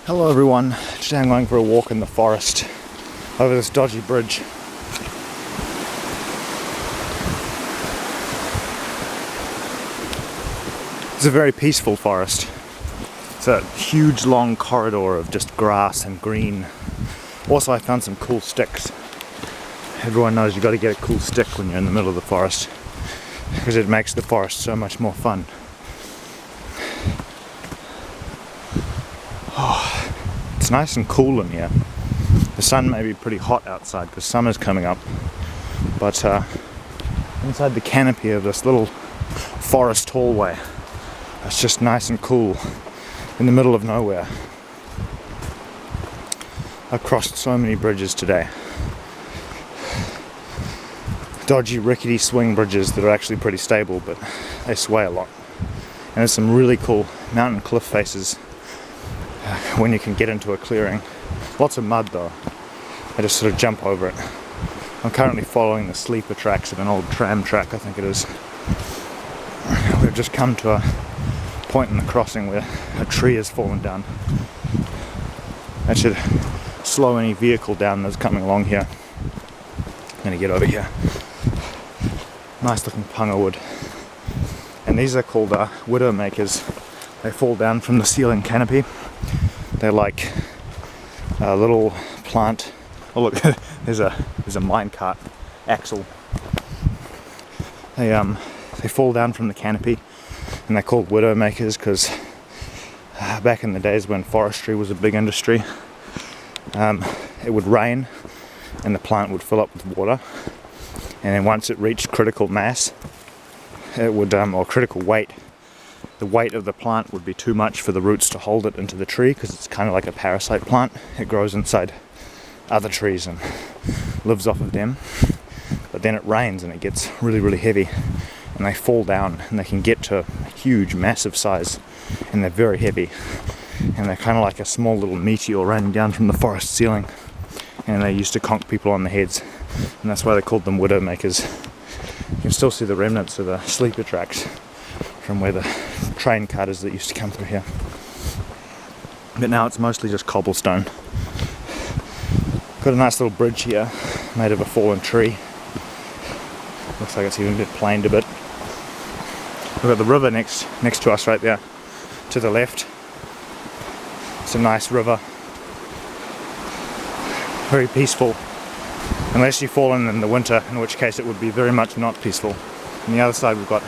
Hello everyone, today I'm going for a walk in the forest over this dodgy bridge. It's a very peaceful forest. It's a huge long corridor of just grass and green. Also I found some cool sticks. Everyone knows you've got to get a cool stick when you're in the middle of the forest because it makes the forest so much more fun. It's nice and cool in here. The sun may be pretty hot outside because summer's coming up, but inside the canopy of this little forest hallway, it's just nice and cool in the middle of nowhere. I've crossed so many bridges today. Dodgy, rickety swing bridges that are actually pretty stable, but they sway a lot. And there's some really cool mountain cliff faces when you can get into a clearing. Lots of mud though. I just sort of jump over it. I'm currently following the sleeper tracks of an old tram track, I think it is. We've just come to a point in the crossing where a tree has fallen down. That should slow any vehicle down that's coming along here. I'm gonna get over here. Nice looking punga wood. And these are called widow makers. They fall down from the ceiling canopy. They're like a little plant. Oh look, there's a minecart axle. They fall down from the canopy, and they're called widow makers because back in the days when forestry was a big industry, it would rain and the plant would fill up with water, and then once it reached critical mass, it would or critical weight, the weight of the plant would be too much for the roots to hold it into the tree because it's kind of like a parasite plant. It grows inside other trees and lives off of them. But then it rains and it gets really, really heavy, and they fall down, and they can get to a huge, massive size, and they're very heavy. And they're kind of like a small little meteor raining down from the forest ceiling. And they used to conk people on the heads, and that's why they called them widow makers. You can still see the remnants of the sleeper tracks from where the train cutters that used to come through here. But now it's mostly just cobblestone. Got a nice little bridge here made of a fallen tree. Looks like it's even a bit planed a bit. We've got the river next to us right there to the left. It's a nice river. Very peaceful. Unless you fall in the winter, in which case it would be very much not peaceful. On the other side we've got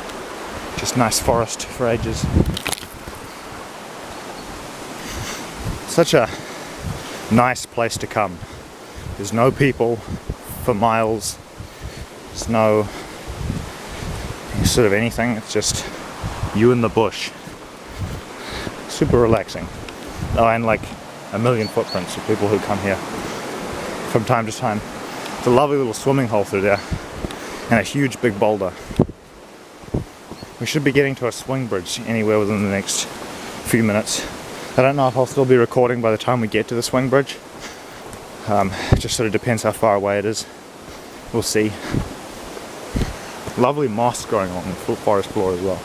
just nice forest for ages. Such a nice place to come. There's no people for miles. There's no sort of anything. It's just you in the bush. Super relaxing. Oh, and like a million footprints of people who come here from time to time. It's a lovely little swimming hole through there, and a huge big boulder. We should be getting to a swing bridge anywhere within the next few minutes. I don't know if I'll still be recording by the time we get to the swing bridge. It just sort of depends how far away it is. We'll see. Lovely moss growing along the forest floor as well.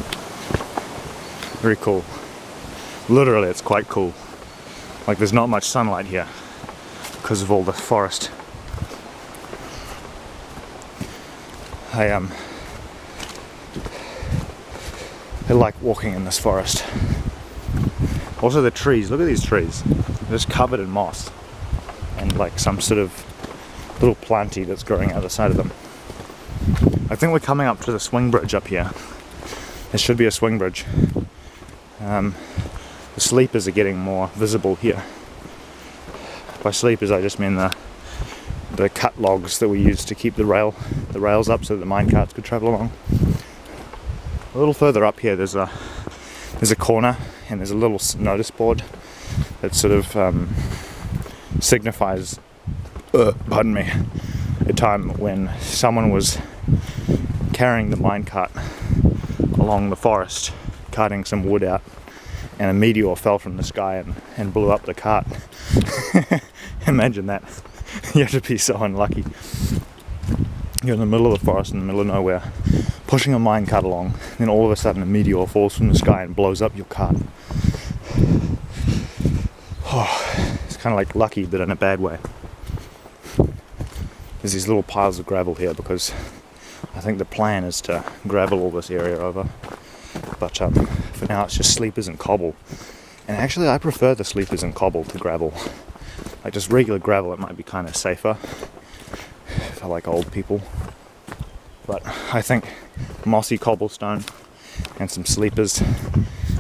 Very cool. Literally, it's quite cool. Like there's not much sunlight here because of all the forest. I like walking in this forest. Also the trees, look at these trees. They're just covered in moss and like some sort of little planty that's growing out the side of them. I think we're coming up to the swing bridge up here. There should be a swing bridge. The sleepers are getting more visible here. By sleepers I just mean the cut logs that we use to keep the rails up so that the minecarts could travel along. A little further up here there's a corner, and there's a little notice board that sort of signifies pardon me, a time when someone was carrying the minecart along the forest, carting some wood out, and a meteor fell from the sky and blew up the cart. Imagine that. You have to be so unlucky. You're in the middle of the forest, in the middle of nowhere, pushing a minecart along, then all of a sudden a meteor falls from the sky and blows up your cart. Oh, it's kind of like lucky, but in a bad way. There's these little piles of gravel here because I think the plan is to gravel all this area over. But for now it's just sleepers and cobble. And actually I prefer the sleepers and cobble to gravel. Like just regular gravel, it might be kind of safer for like old people. But I think mossy cobblestone and some sleepers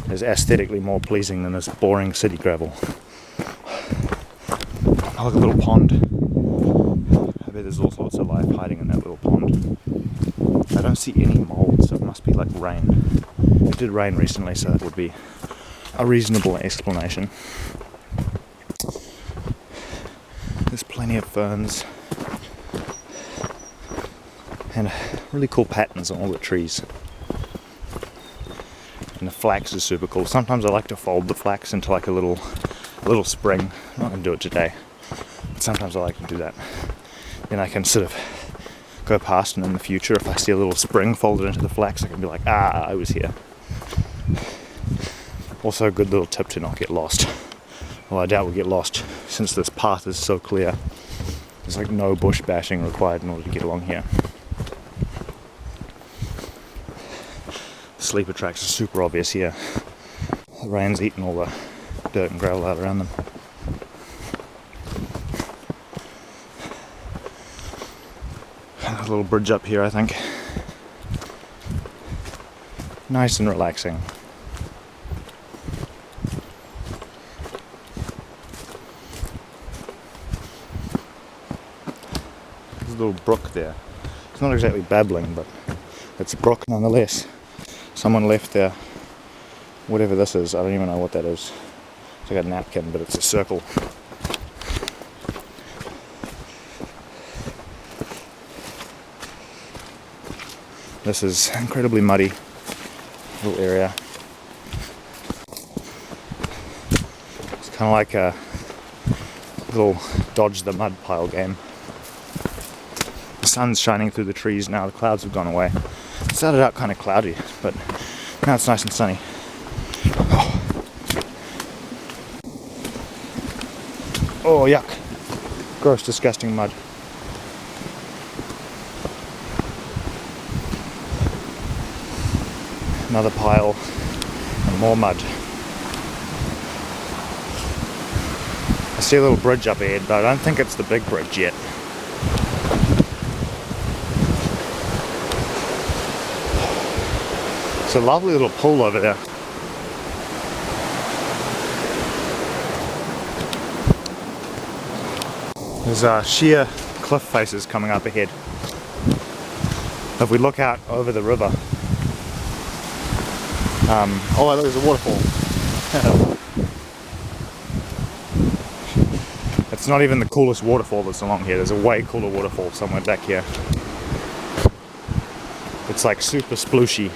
is aesthetically more pleasing than this boring city gravel. Oh, look, a little pond. I bet there's all sorts of life hiding in that little pond. I don't see any mold, so it must be like rain. It did rain recently, so that would be a reasonable explanation. There's plenty of ferns and really cool patterns on all the trees. And the flax is super cool. Sometimes I like to fold the flax into like a little spring. I'm not going to do it today, but sometimes I like to do that. Then I can sort of go past, and in the future if I see a little spring folded into the flax, I can be like, ah, I was here. Also a good little tip to not get lost. Well, I doubt we'll get lost since this path is so clear. There's like no bush bashing required in order to get along here. Sleeper tracks are super obvious here. The rain's eaten all the dirt and gravel out around them. A little bridge up here, I think. Nice and relaxing. There's a little brook there. It's not exactly babbling, but it's a brook nonetheless. Someone left there, whatever this is, I don't even know what that is. It's like a napkin, but it's a circle. This is incredibly muddy little area. It's kind of like a little dodge the mud pile game. The sun's shining through the trees now, the clouds have gone away. It started out kind of cloudy, but now it's nice and sunny. Oh, yuck. Gross, disgusting mud. Another pile and more mud. I see a little bridge up ahead, but I don't think it's the big bridge yet. It's a lovely little pool over there. There's sheer cliff faces coming up ahead. If we look out over the river, oh look, there's a waterfall. It's not even the coolest waterfall that's along here. There's a way cooler waterfall somewhere back here. It's like super splooshy.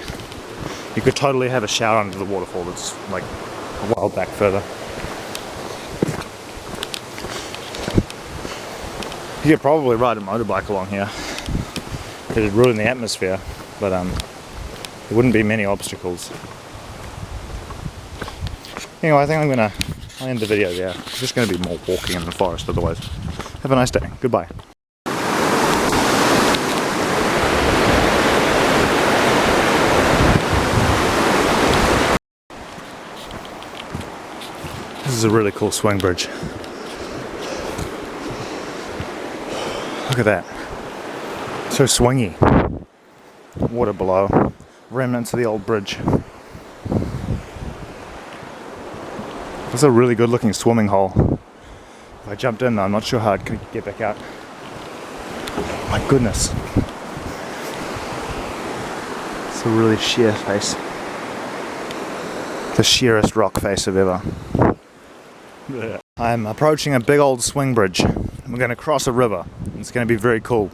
You could totally have a shower under the waterfall. That's like a while back further. You could probably ride a motorbike along here. It'd ruin the atmosphere, but there wouldn't be many obstacles. Anyway, I think I'll end the video there. It's just going to be more walking in the forest otherwise. Have a nice day. Goodbye. This is a really cool swing bridge. Look at that. So swingy. Water below. Remnants of the old bridge. It's a really good looking swimming hole. If I jumped in, I'm not sure how I'd get back out. My goodness. It's a really sheer face. The sheerest rock face I've ever. I'm approaching a big old swing bridge. We're going to cross a river. It's going to be very cool.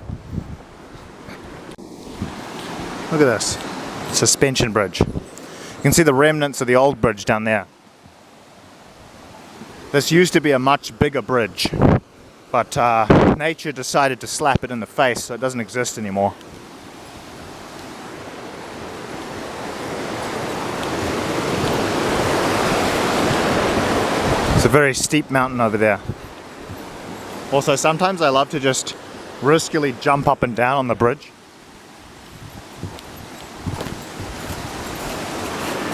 Look at this. Suspension bridge. You can see the remnants of the old bridge down there. This used to be a much bigger bridge, but nature decided to slap it in the face, so it doesn't exist anymore. It's a very steep mountain over there. Also, sometimes I love to just riskily jump up and down on the bridge.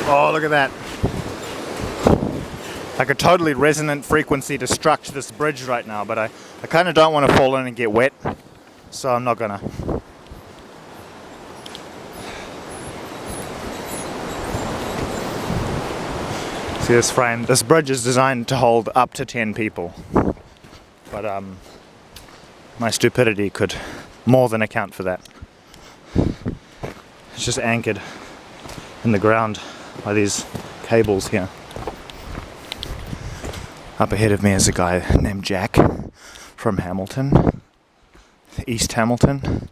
Oh, look at that. Like a totally resonant frequency to structure this bridge right now, but I kind of don't want to fall in and get wet, so I'm not gonna. See this frame? This bridge is designed to hold up to 10 people, but my stupidity could more than account for that. It's just anchored in the ground by these cables here. Up ahead of me is a guy named Jack from Hamilton, East Hamilton.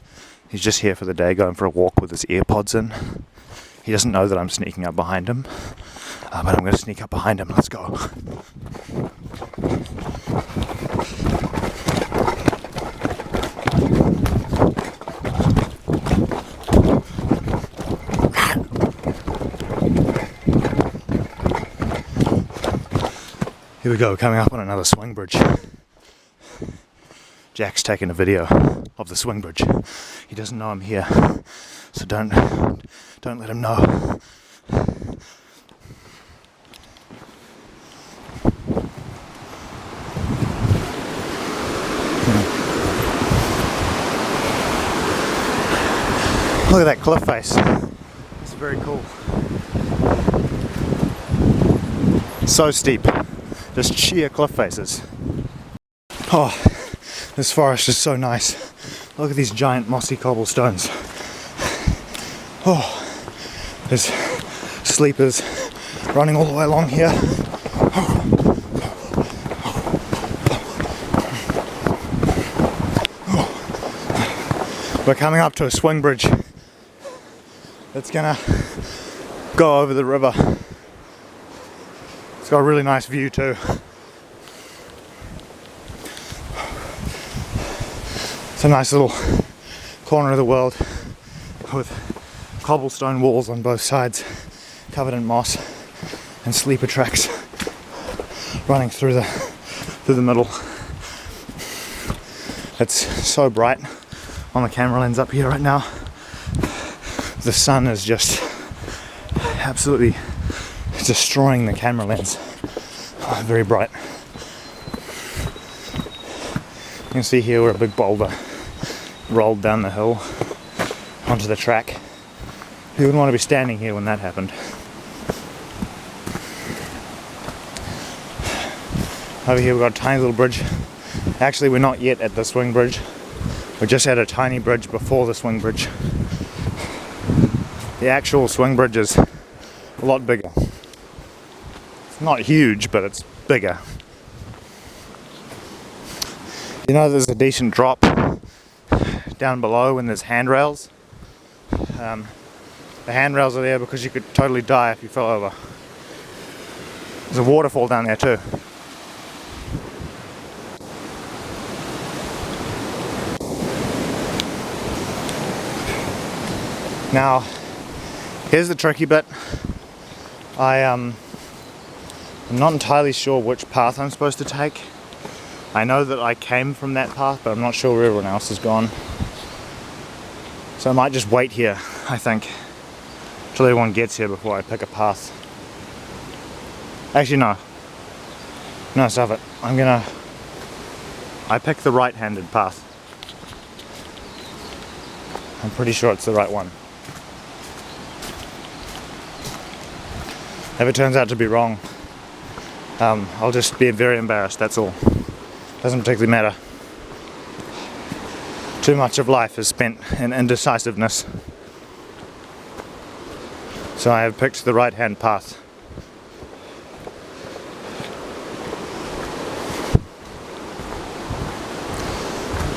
He's just here for the day, going for a walk with his earpods in. He doesn't know that I'm sneaking up behind him, but I'm going to sneak up behind him. Let's go. Here we go, coming up on another swing bridge. Jack's taking a video of the swing bridge. He doesn't know I'm here, so don't let him know. Look at that cliff face. It's very cool. So steep. Just sheer cliff faces. Oh, this forest is so nice. Look at these giant mossy cobblestones. Oh, there's sleepers running all the way along here. We're coming up to a swing bridge that's gonna go over the river. It's got a really nice view too. It's a nice little corner of the world with cobblestone walls on both sides, covered in moss, and sleeper tracks running through the middle. It's so bright on the camera lens up here right now. The sun is just absolutely destroying the camera lens. Oh, very bright. You can see here where a big boulder rolled down the hill onto the track. You wouldn't want to be standing here when that happened. Over here we've got a tiny little bridge. Actually, we're not yet at the swing bridge. We just had a tiny bridge before the swing bridge. The actual swing bridge is a lot bigger. It's not huge, but it's bigger. You know, there's a decent drop down below when there's handrails. The handrails are there because you could totally die if you fell over. There's a waterfall down there too. Now, here's the tricky bit. I'm not entirely sure which path I'm supposed to take. I know that I came from that path, but I'm not sure where everyone else has gone. So I might just wait here, I think, till everyone gets here before I pick a path. Actually, no. No, stop it. I picked the right-handed path. I'm pretty sure it's the right one. If it turns out to be wrong, I'll just be very embarrassed, that's all. Doesn't particularly matter. Too much of life is spent in indecisiveness. So I have picked the right-hand path.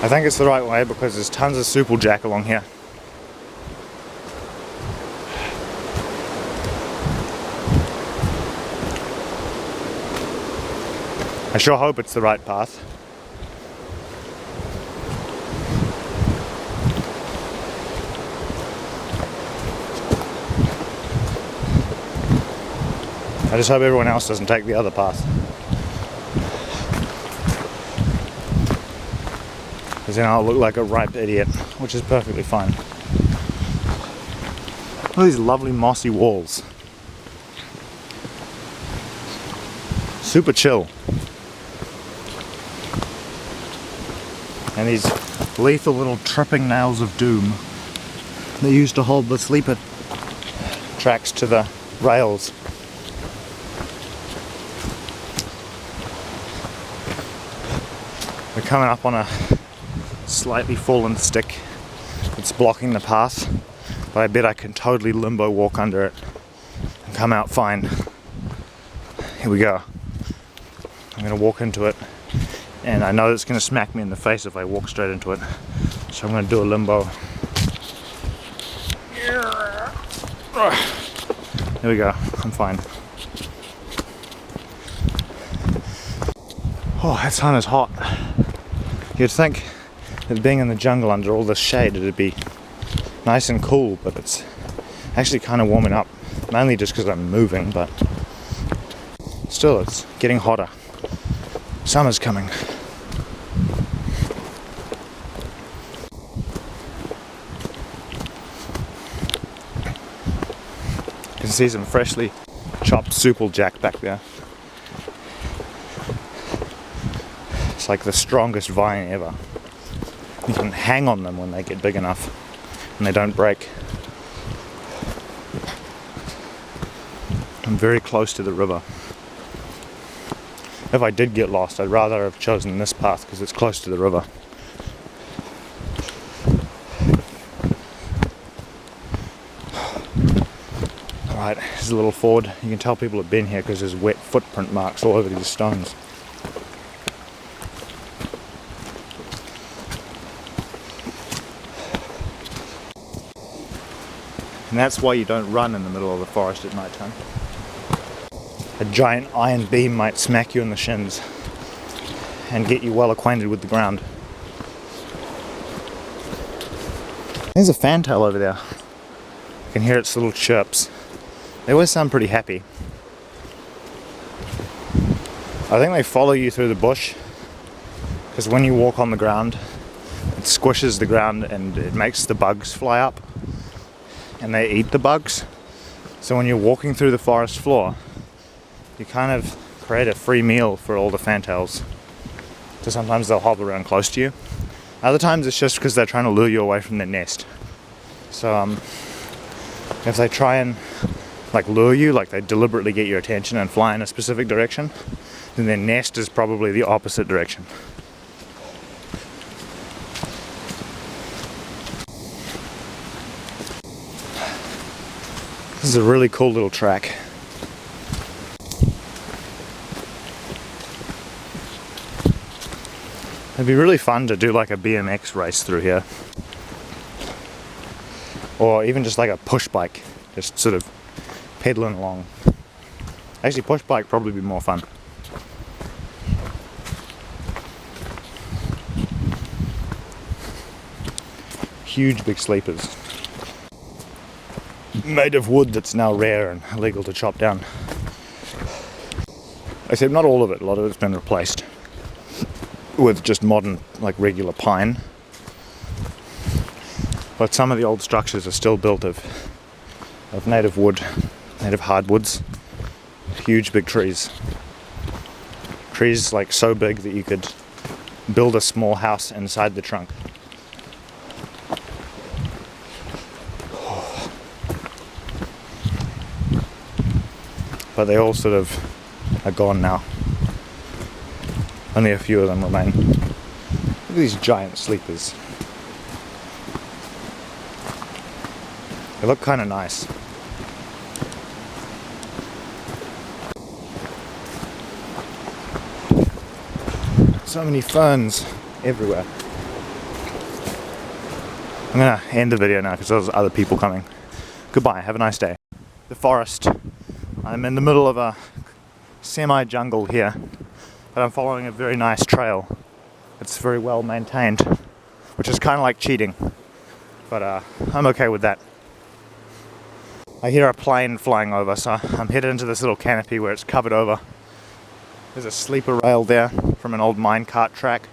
I think it's the right way because there's tons of supplejack along here. I sure hope it's the right path. I just hope everyone else doesn't take the other path. because then I'll look like a ripe idiot, which is perfectly fine. Look at these lovely mossy walls. Super chill. And these lethal little tripping nails of doom they used to hold the sleeper tracks to the rails. We're coming up on a slightly fallen stick that's blocking the path, but I bet I can totally limbo walk under it and come out fine. Here we go. I'm going to walk into it, and I know it's going to smack me in the face if I walk straight into it, so I'm going to do a limbo. There we go, I'm fine. Oh, that sun is hot. You'd think that being in the jungle under all this shade it'd be nice and cool, but it's actually kind of warming up. Mainly just because I'm moving, but still it's getting hotter. Summer's coming. You can see some freshly chopped supplejack back there. It's like the strongest vine ever. You can hang on them when they get big enough and they don't break. I'm very close to the river. If I did get lost, I'd rather have chosen this path because it's close to the river. Alright, there's a little ford. You can tell people have been here because there's wet footprint marks all over these stones. And that's why you don't run in the middle of the forest at night time. A giant iron beam might smack you in the shins and get you well acquainted with the ground. There's a fantail over there. You can hear its little chirps. They always sound pretty happy. I think they follow you through the bush because when you walk on the ground, it squishes the ground and it makes the bugs fly up. And they eat the bugs. So when you're walking through the forest floor, you kind of create a free meal for all the fantails. So sometimes they'll hobble around close to you. Other times it's just because they're trying to lure you away from their nest. So if they try and lure you, like they deliberately get your attention and fly in a specific direction, then their nest is probably the opposite direction. This is a really cool little track. It'd be really fun to do like a BMX race through here. Or even just like a push bike, just sort of pedaling along. Actually, push bike probably be more fun. Huge big sleepers. Made of wood that's now rare and illegal to chop down. Except not all of it, a lot of it's been replaced with just modern, like regular pine. But some of the old structures are still built of native wood, native hardwoods. Huge big trees. Trees like so big that you could build a small house inside the trunk. But they all sort of are gone now. Only a few of them remain. Look at these giant sleepers. They look kind of nice. So many ferns everywhere. I'm gonna end the video now because there's other people coming. Goodbye, have a nice day. The forest. I'm in the middle of a semi-jungle here, but I'm following a very nice trail. It's very well maintained, which is kind of like cheating, but I'm okay with that. I hear a plane flying over, so I'm headed into this little canopy where it's covered over. There's a sleeper rail there from an old minecart track.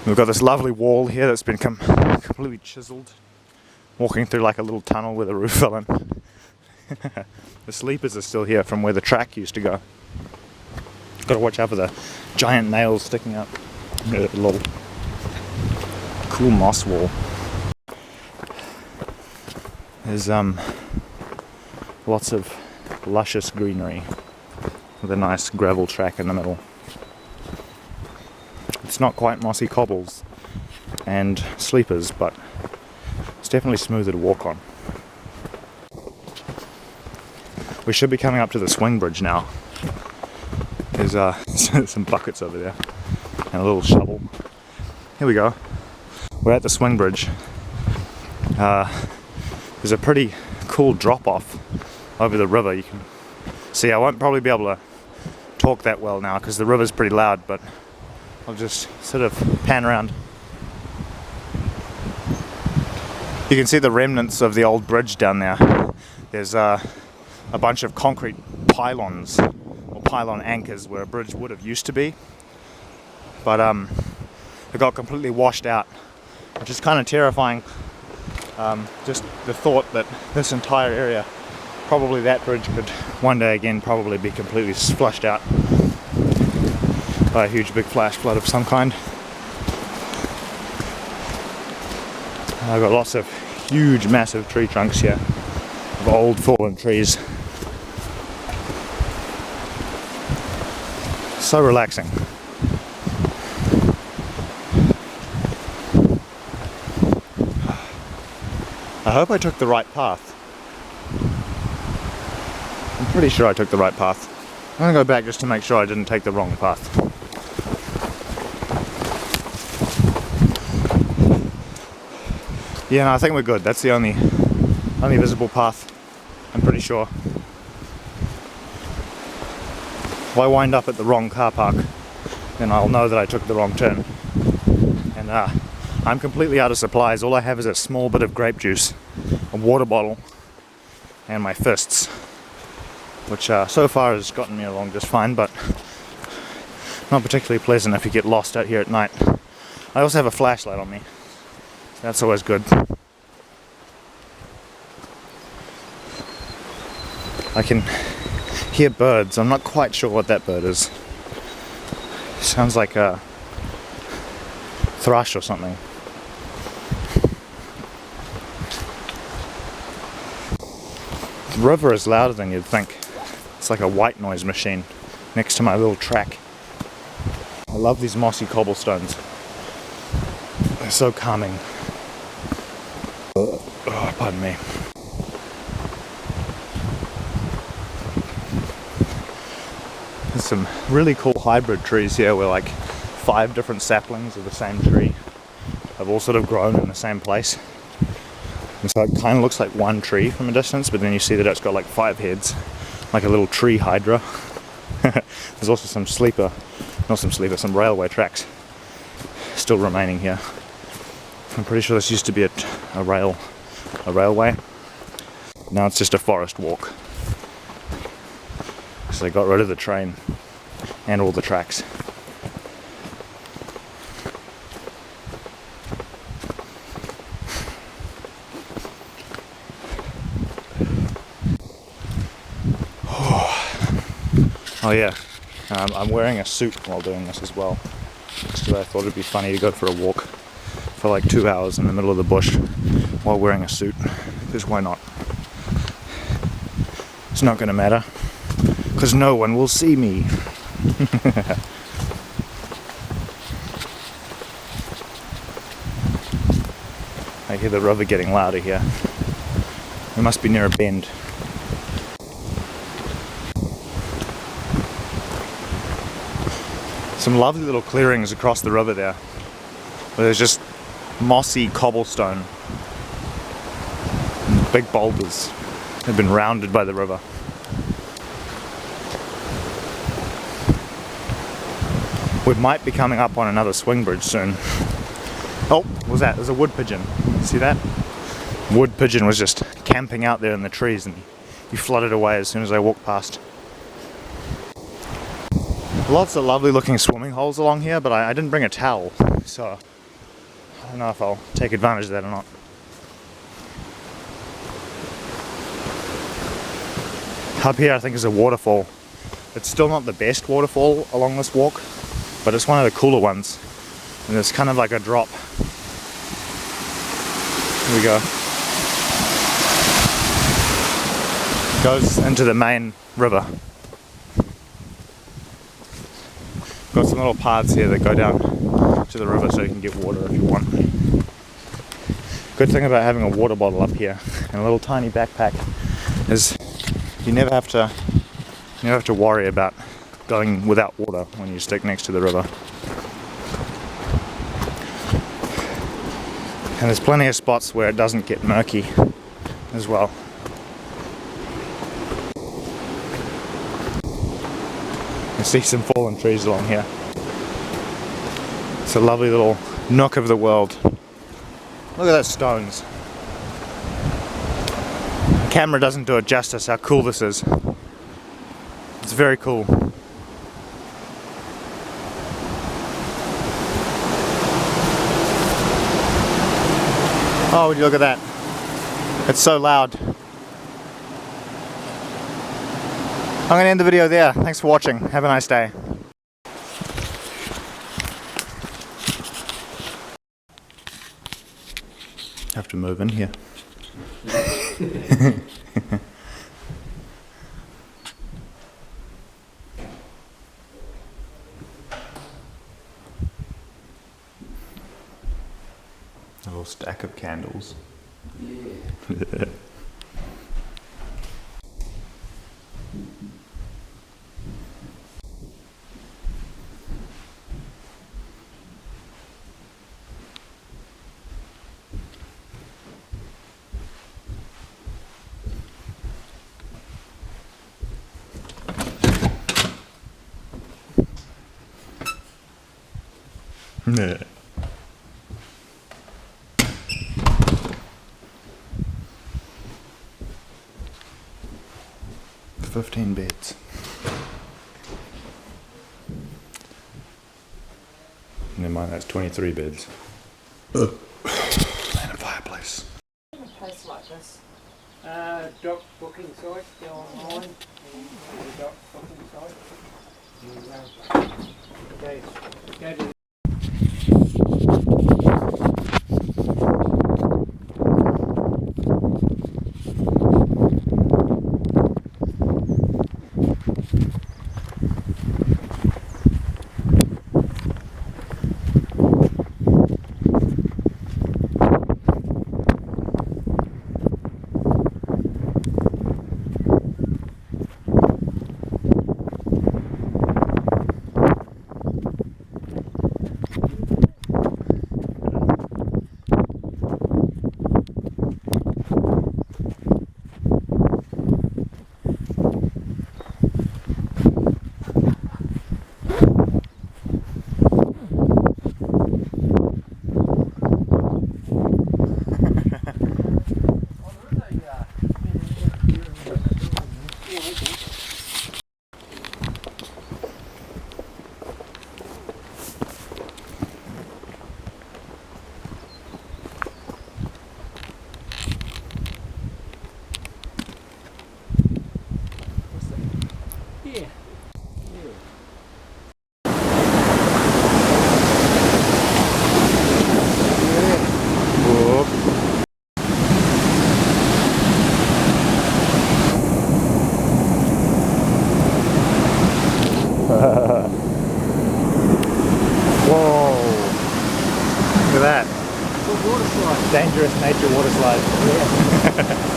We've got this lovely wall here that's been completely chiseled. Walking through like a little tunnel with a roof fell in. The sleepers are still here from where the track used to go. Got to watch out for the giant nails sticking up. A little cool moss wall. There's lots of luscious greenery with a nice gravel track in the middle. It's not quite mossy cobbles and sleepers, but it's definitely smoother to walk on. We should be coming up to the swing bridge now. There's some buckets over there and a little shovel. Here we go. We're at the swing bridge. There's a pretty cool drop off over the river. You can see I won't probably be able to talk that well now because the river's pretty loud, but I'll just sort of pan around. You can see the remnants of the old bridge down there. There's a bunch of concrete pylons or pylon anchors where a bridge would have used to be, but it got completely washed out, which is kind of terrifying. Just the thought that this entire area, probably that bridge, could one day again probably be completely flushed out by a huge big flash flood of some kind. I've got lots of huge massive tree trunks here of old fallen trees. So relaxing. I hope I took the right path. I'm pretty sure I took the right path. I'm gonna go back just to make sure I didn't take the wrong path. Yeah, no, I think we're good. That's the only visible path, I'm pretty sure. If I wind up at the wrong car park, then I'll know that I took the wrong turn. And I'm completely out of supplies. All I have is a small bit of grape juice, a water bottle, and my fists, which so far has gotten me along just fine, but not particularly pleasant if you get lost out here at night. I also have a flashlight on me. That's always good. I can hear birds. I'm not quite sure what that bird is. Sounds like a thrush or something. The river is louder than you'd think. It's like a white noise machine next to my little track. I love these mossy cobblestones. They're so calming. Oh, pardon me. There's some really cool hybrid trees here where like 5 different saplings of the same tree have all sort of grown in the same place. And so it kind of looks like one tree from a distance, but then you see that it's got like 5 heads, like a little tree hydra. There's also some some railway tracks still remaining here. I'm pretty sure this used to be a railway. Now it's just a forest walk. So they got rid of the train and all the tracks. Oh yeah, I'm wearing a suit while doing this as well, because I thought it'd be funny to go for a walk for like 2 hours in the middle of the bush while wearing a suit, because why not? It's not going to matter, because no one will see me. I hear the river getting louder here. We must be near a bend. Some lovely little clearings across the river there, where there's just mossy cobblestone and big boulders have been rounded by the river. We might be coming up on another swing bridge soon. Oh, what was that? There's a wood pigeon. You see that? Wood pigeon was just camping out there in the trees, and he fluttered away as soon as I walked past. Lots of lovely looking swimming holes along here, but I didn't bring a towel, so I don't know if I'll take advantage of that or not. Up here I think is a waterfall. It's still not the best waterfall along this walk, but it's one of the cooler ones. And there's kind of like a drop. Here we go. Goes into the main river. Got some little paths here that go down to the river so you can get water if you want. Good thing about having a water bottle up here and a little tiny backpack is you never have to worry about going without water when you stick next to the river. And there's plenty of spots where it doesn't get murky as well. You see some fallen trees along here. It's a lovely little nook of the world. Look at those stones. The camera doesn't do it justice how cool this is. It's very cool. Oh, would you look at that? It's so loud. I'm going to end the video there. Thanks for watching. Have a nice day. Have to move in here. A little stack of candles. Yeah. Yeah. 15 beds. Never mind, that's 23 beds. And a fireplace. A place like this. Doc booking site, go online. The doc booking site. Go to Whoa! Look at that. the water slide. Dangerous nature water slide. Yeah.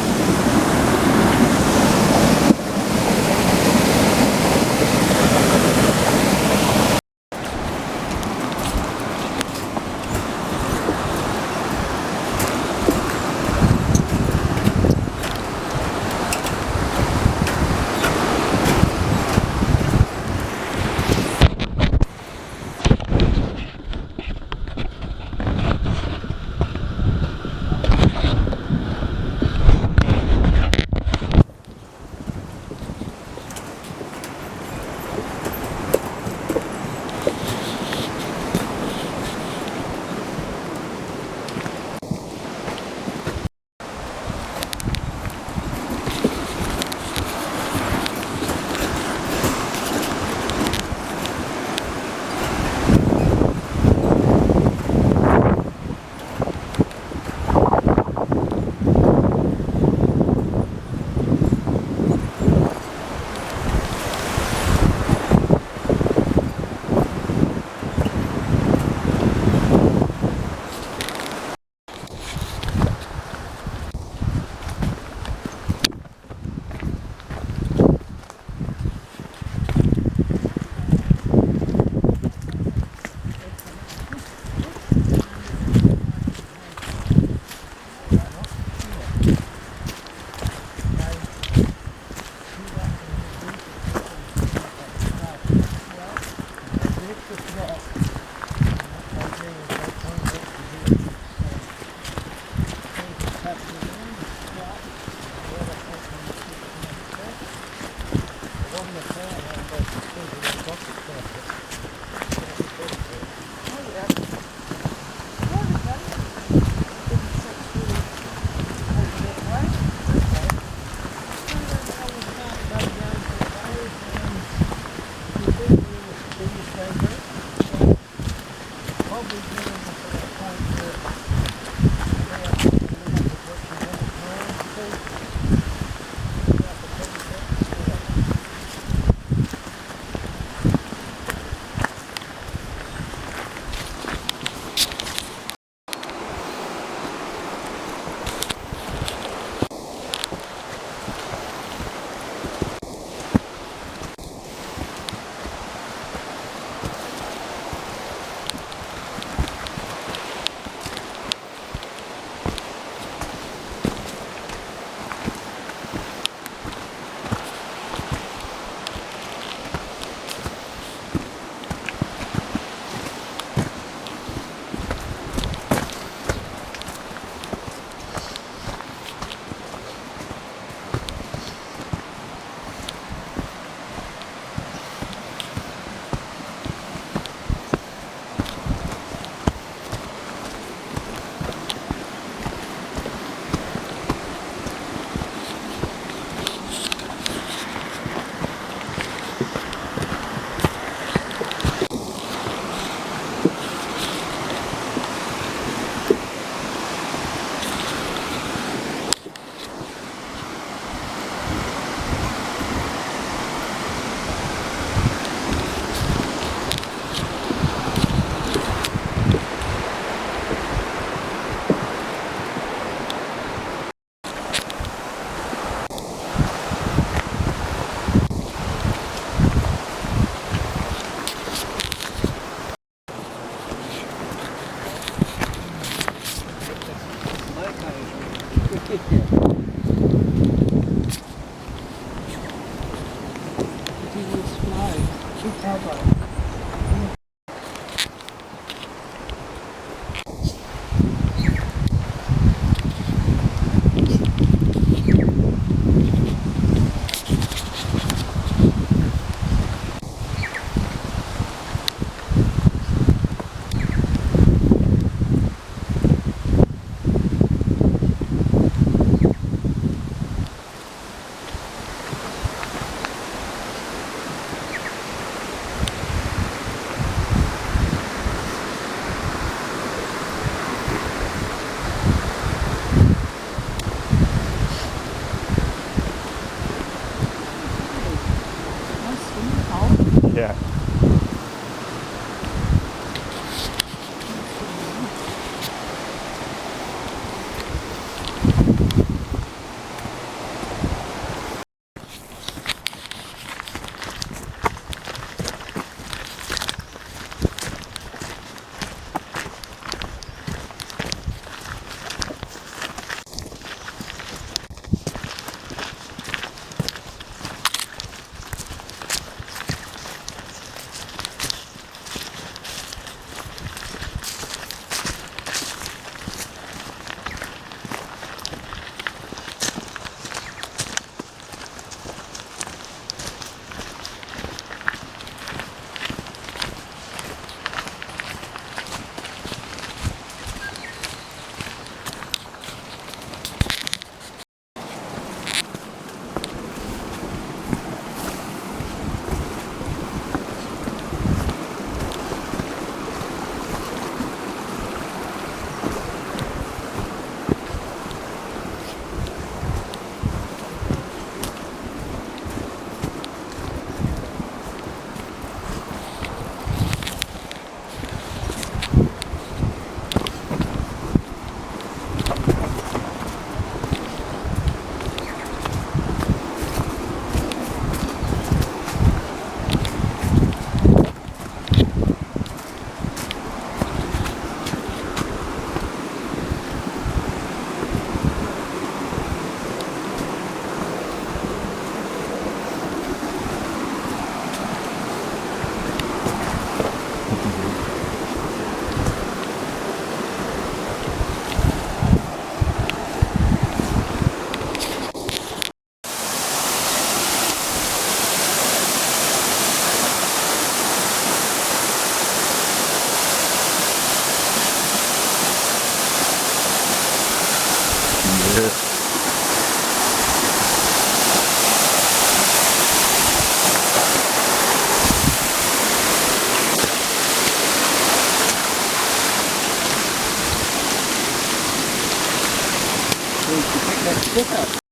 quicker.